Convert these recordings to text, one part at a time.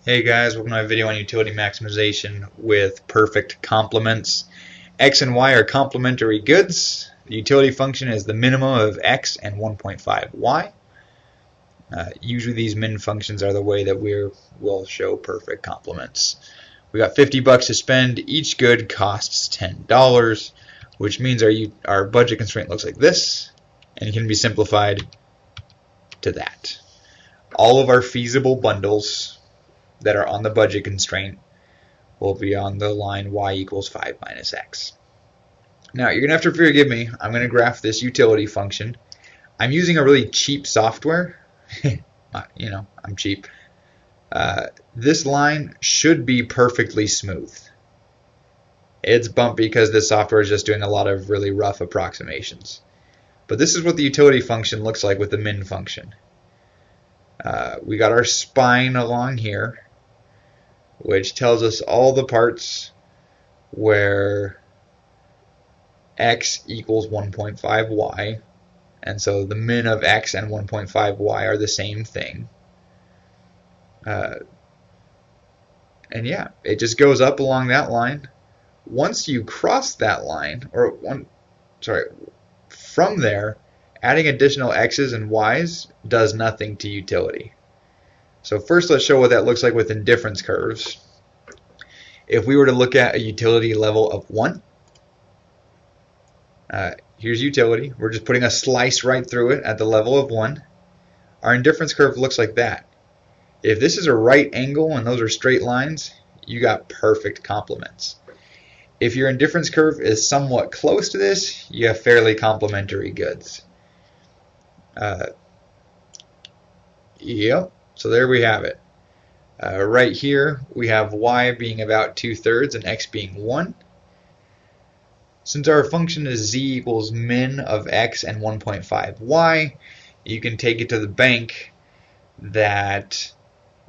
Hey guys, welcome to my video on utility maximization with perfect complements. X and Y are complementary goods. The utility function is the minimum of X and 1.5 Y. Usually these min functions are the way that we'll show perfect complements. We got 50 bucks to spend. Each good costs $10, which means our budget constraint looks like this, and it can be simplified to that. All of our feasible bundles that are on the budget constraint will be on the line y equals 5 minus x. Now you're going to have to forgive me. I'm going to graph this utility function. I'm using a really cheap software. I'm cheap. This line should be perfectly smooth. It's bumpy because this software is just doing a lot of really rough approximations. But this is what the utility function looks like with the min function. We got our spine along here, which tells us all the parts where x equals 1.5y, and so the min of x and 1.5y are the same thing. And yeah, it just goes up along that line. Once you cross that line, from there, adding additional x's and y's does nothing to utility. So first let's show what that looks like with indifference curves. If we were to look at a utility level of 1, here's utility. We're just putting a slice right through it at the level of 1. Our indifference curve looks like that. If this is a right angle and those are straight lines, you got perfect complements. If your indifference curve is somewhat close to this, you have fairly complementary goods. Yep. So there we have it. Right here we have y being about 2/3 and x being 1. Since our function is z equals min of x and 1.5y, you can take it to the bank that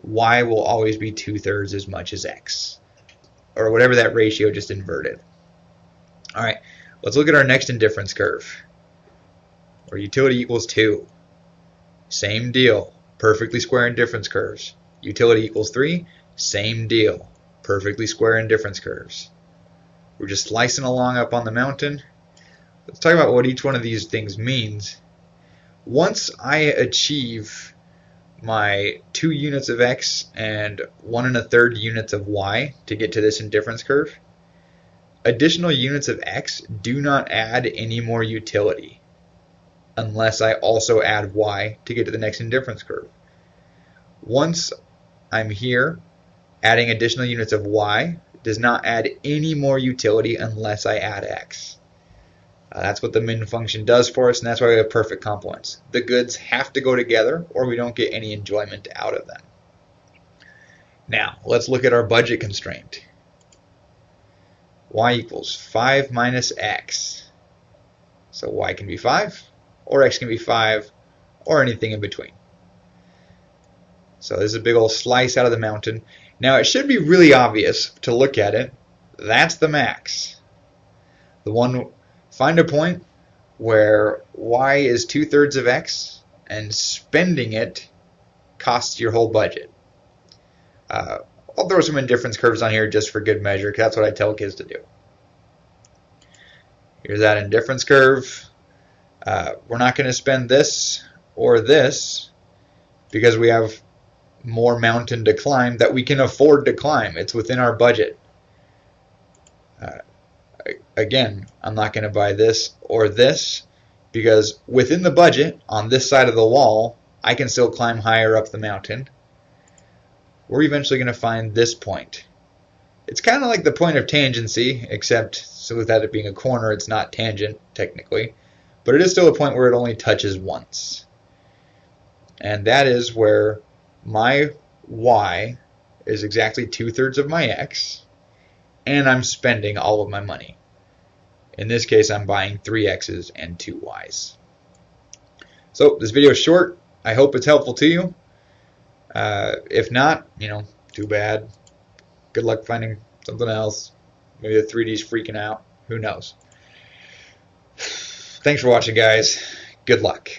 y will always be 2/3 as much as x, or whatever that ratio just inverted. Alright, let's look at our next indifference curve, where utility equals 2. Same deal. Perfectly square indifference curves. Utility equals 3, same deal. Perfectly square indifference curves. We're just slicing along up on the mountain. Let's talk about what each one of these things means. Once I achieve my 2 units of x and 1 1/3 units of y to get to this indifference curve, additional units of x do not add any more utility unless I also add y to get to the next indifference curve. Once I'm here, adding additional units of y does not add any more utility unless I add x. That's what the min function does for us, and that's why we have perfect complements. The goods have to go together or we don't get any enjoyment out of them. Now, let's look at our budget constraint. Y equals 5 minus x. So y can be 5, or x can be 5, or anything in between. So this is a big old slice out of the mountain. Now it should be really obvious to look at it. That's the max. Find a point where y is 2/3 of x and spending it costs your whole budget. I'll throw some indifference curves on here just for good measure, because that's what I tell kids to do. Here's that indifference curve. We're not going to spend this or this because we have more mountain to climb that we can afford to climb. It's within our budget. Again, I'm not going to buy this or this because within the budget, on this side of the wall, I can still climb higher up the mountain. We're eventually going to find this point. It's kind of like the point of tangency, except so without it being a corner, it's not tangent technically. But it is still a point where it only touches once. And that is where my y is exactly 2/3 of my x, and I'm spending all of my money. In this case, I'm buying 3 x's and 2 y's. So this video is short. I hope it's helpful to you. If not, too bad. Good luck finding something else. Maybe the 3D's freaking out. Who knows? Thanks for watching, guys. Good luck.